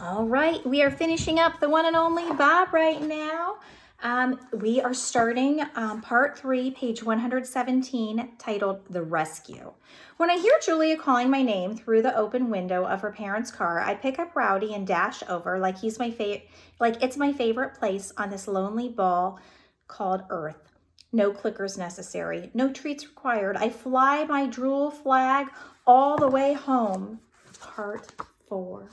All right, we are finishing up the one and only Bob right now. We are starting part 3, page 117, titled The Rescue. When I hear Julia calling my name through the open window of her parents' car, I pick up Rowdy and dash over like it's my favorite place on this lonely ball called Earth. No clickers necessary, no treats required. I fly my drool flag all the way home. Part 4.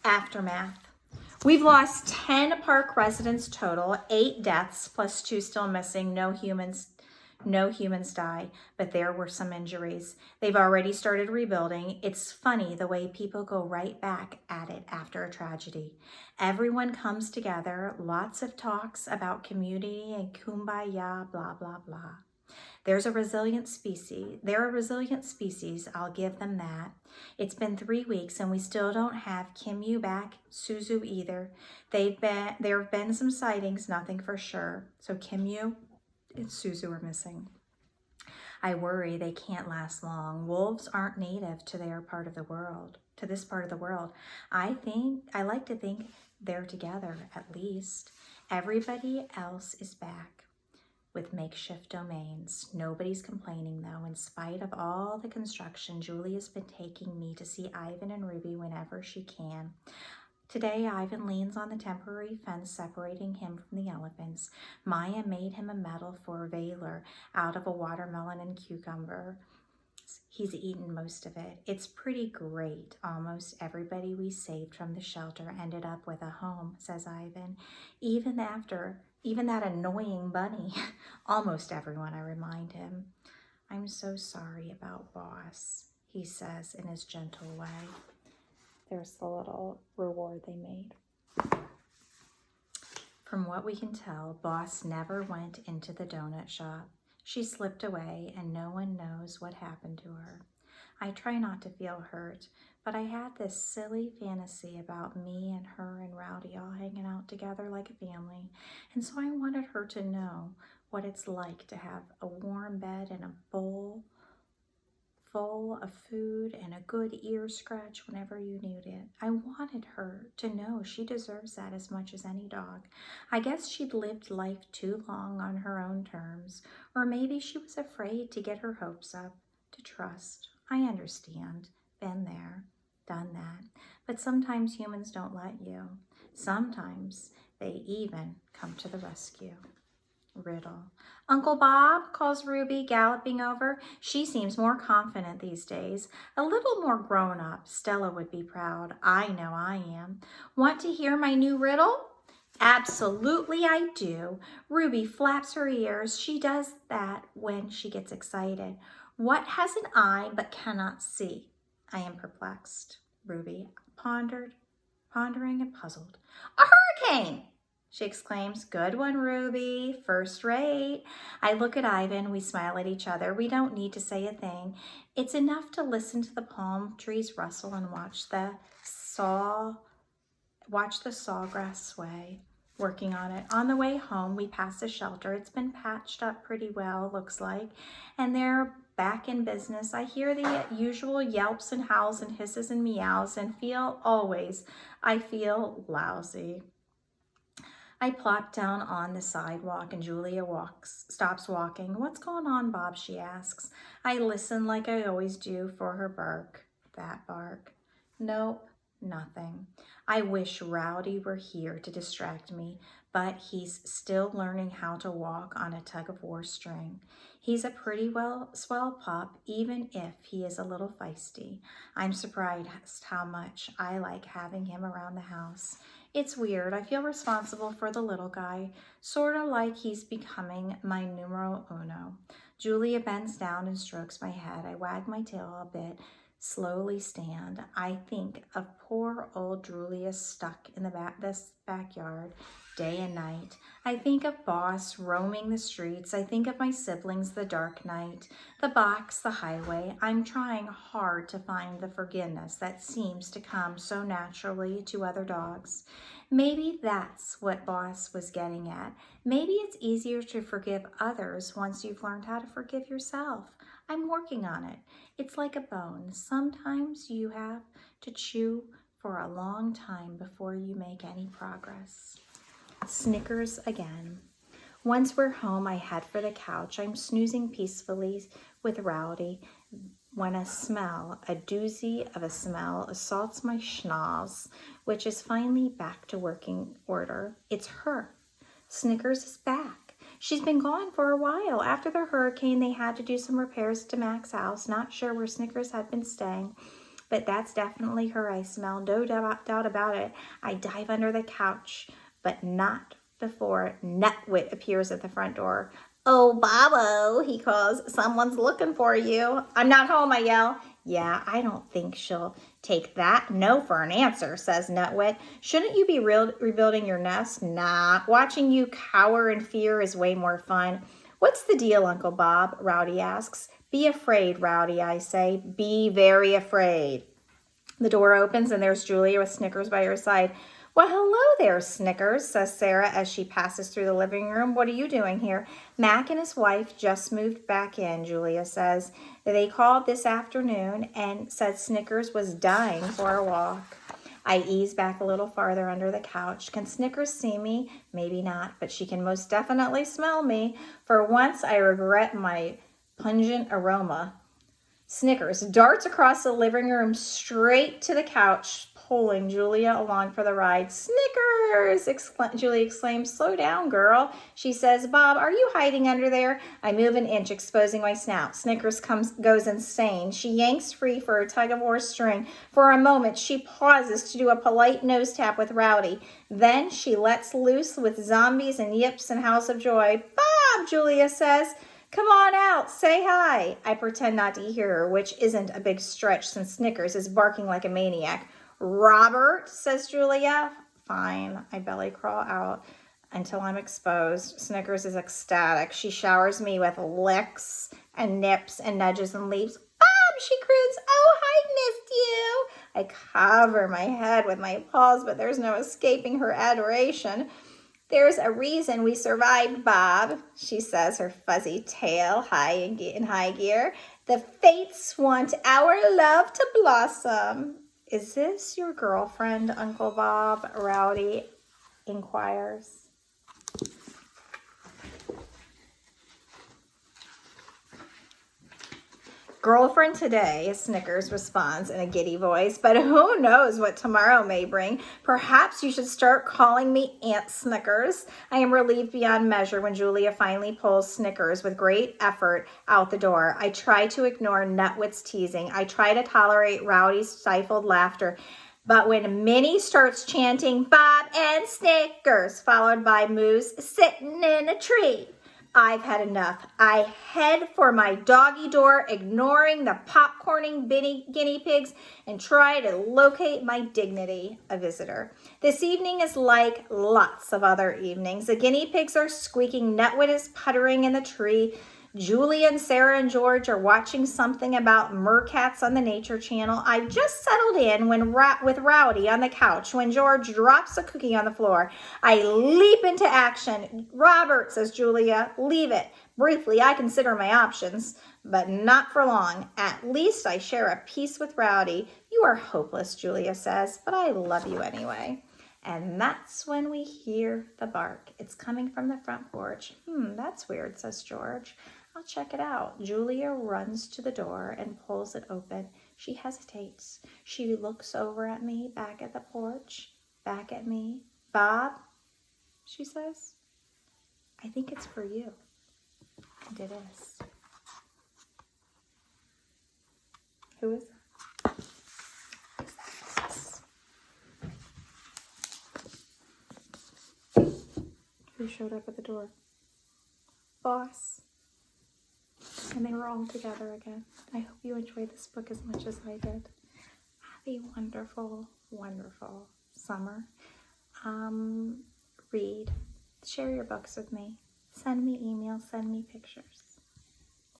Aftermath. We've lost 10 park residents total, 8 deaths plus 2 still missing. No humans die, but there were some injuries. They've already started rebuilding. It's funny the way people go right back at it after a tragedy. Everyone comes together, lots of talks about community and kumbaya, blah, blah, blah. They're a resilient species, I'll give them that. It's been 3 weeks and we still don't have Kim Yu back, Suzu either. There have been some sightings, nothing for sure. So Kim Yu and Suzu are missing. I worry they can't last long. Wolves aren't native to this part of the world. I like to think they're together at least. Everybody else is back with makeshift domains. Nobody's complaining though. In spite of all the construction, Julia's been taking me to see Ivan and Ruby whenever she can. Today, Ivan leans on the temporary fence separating him from the elephants. Maya made him a medal for valor out of a watermelon and cucumber. He's eaten most of it. It's pretty great. Almost everybody we saved from the shelter ended up with a home, says Ivan. Even that annoying bunny. Almost everyone, I remind him. I'm so sorry about Boss, he says in his gentle way. There's the little reward they made. From what we can tell, Boss never went into the donut shop. She slipped away and no one knows what happened to her. I try not to feel hurt, but I had this silly fantasy about me and her and Rowdy all hanging out together like a family, and so I wanted her to know what it's like to have a warm bed and a bowl full of food and a good ear scratch whenever you need it. I wanted her to know she deserves that as much as any dog. I guess she'd lived life too long on her own terms, or maybe she was afraid to get her hopes up, to trust. I understand. Been there, done that. But sometimes humans don't let you. Sometimes they even come to the rescue. Riddle. Uncle Bob, calls Ruby, galloping over. She seems more confident these days, a little more grown up. Stella would be proud. I know I am. Want to hear my new riddle? Absolutely I do. Ruby flaps her ears. She does that when she gets excited. What has an eye but cannot see? I am perplexed. Ruby pondering and puzzled. A hurricane! She exclaims. Good one, Ruby. First rate. I look at Ivan. We smile at each other. We don't need to say a thing. It's enough to listen to the palm trees rustle and watch the sawgrass sway. Working on it. On the way home, we pass a shelter. It's been patched up pretty well, looks like, and they're back in business. I hear the usual yelps and howls and hisses and meows and I feel lousy. I plop down on the sidewalk and Julia stops walking. What's going on, Bob? She asks. I listen like I always do for her bark. That bark. Nope, nothing. I wish Rowdy were here to distract me, but he's still learning how to walk on a tug-of-war string. He's a pretty swell pup, even if he is a little feisty. I'm surprised how much I like having him around the house. It's weird. I feel responsible for the little guy, sort of like he's becoming my numero uno. Julia bends down and strokes my head. I wag my tail a bit, slowly stand. I think of poor old Julia stuck in this backyard day and night. I think of Boss roaming the streets. I think of my siblings, the dark night, the box, the highway. I'm trying hard to find the forgiveness that seems to come so naturally to other dogs. Maybe that's what Boss was getting at. Maybe it's easier to forgive others once you've learned how to forgive yourself. I'm working on it. It's like a bone. Sometimes you have to chew for a long time before you make any progress. Snickers again. Once we're home, I head for the couch. I'm snoozing peacefully with Rowdy when a doozy of a smell, assaults my schnoz, which is finally back to working order. It's her. Snickers is back. She's been gone for a while. After the hurricane, they had to do some repairs to Mac's house. Not sure where Snickers had been staying, but that's definitely her I smell. No doubt about it. I dive under the couch, but not before Nutwit appears at the front door. "Oh, Bobo," he calls. "Someone's looking for you." "I'm not home," I yell. "Yeah, I don't think she'll take that no for an answer," says Nutwit. "Shouldn't you be rebuilding your nest?" "Nah, watching you cower in fear is way more fun." "What's the deal, Uncle Bob?" Rowdy asks. "Be afraid, Rowdy," I say. "Be very afraid." The door opens and there's Julia with Snickers by her side. "Well, hello there, Snickers," says Sarah as she passes through the living room. "What are you doing here?" "Mac and his wife just moved back in," Julia says. "They called this afternoon and said Snickers was dying for a walk." I ease back a little farther under the couch. Can Snickers see me? Maybe not, but she can most definitely smell me. For once, I regret my pungent aroma. Snickers darts across the living room straight to the couch, pulling Julia along for the ride. "Snickers!" Julia exclaims. "Slow down, girl," she says. "Bob, are you hiding under there?" I move an inch, exposing my snout. Snickers goes insane. She yanks free for a tug-of-war string. For a moment, she pauses to do a polite nose tap with Rowdy. Then she lets loose with zombies and yips and howls of joy. "Bob," Julia says. "Come on out, say hi." I pretend not to hear her, which isn't a big stretch since Snickers is barking like a maniac. "Robert," says Julia. "Fine." I belly crawl out until I'm exposed. Snickers is ecstatic. She showers me with licks and nips and nudges and leaps. "Bob," she croons. "Oh, I missed you." I cover my head with my paws, but there's no escaping her adoration. "There's a reason we survived, Bob," she says, her fuzzy tail in high gear. "The fates want our love to blossom." "Is this your girlfriend, Uncle Bob?" Rowdy inquires. "Girlfriend today," Snickers responds in a giddy voice, "but who knows what tomorrow may bring. Perhaps you should start calling me Aunt Snickers." I am relieved beyond measure when Julia finally pulls Snickers with great effort out the door. I try to ignore Nutwit's teasing. I try to tolerate Rowdy's stifled laughter. But when Minnie starts chanting "Bob and Snickers," followed by Moose "sitting in a tree," I've had enough. I head for my doggy door, ignoring the popcorning guinea pigs, and try to locate my dignity, a visitor. This evening is like lots of other evenings. The guinea pigs are squeaking. Nutwit is puttering in the tree. Julia and Sarah and George are watching something about meerkats on the Nature Channel. I've just settled in with Rowdy on the couch when George drops a cookie on the floor. I leap into action. "Robert," says Julia, "leave it." Briefly, I consider my options, but not for long. At least I share a piece with Rowdy. "You are hopeless," Julia says, "but I love you anyway." And that's when we hear the bark. It's coming from the front porch. That's weird," says George. "I'll check it out." Julia runs to the door and pulls it open. She hesitates. She looks over at me, back at the porch, back at me. "Bob," she says, "I think it's for you." And it is. Who is that? Who showed up at the door? Boss. And they were all together again. I hope you enjoyed this book as much as I did. Have a wonderful, wonderful summer. Read. Share your books with me. Send me emails. Send me pictures.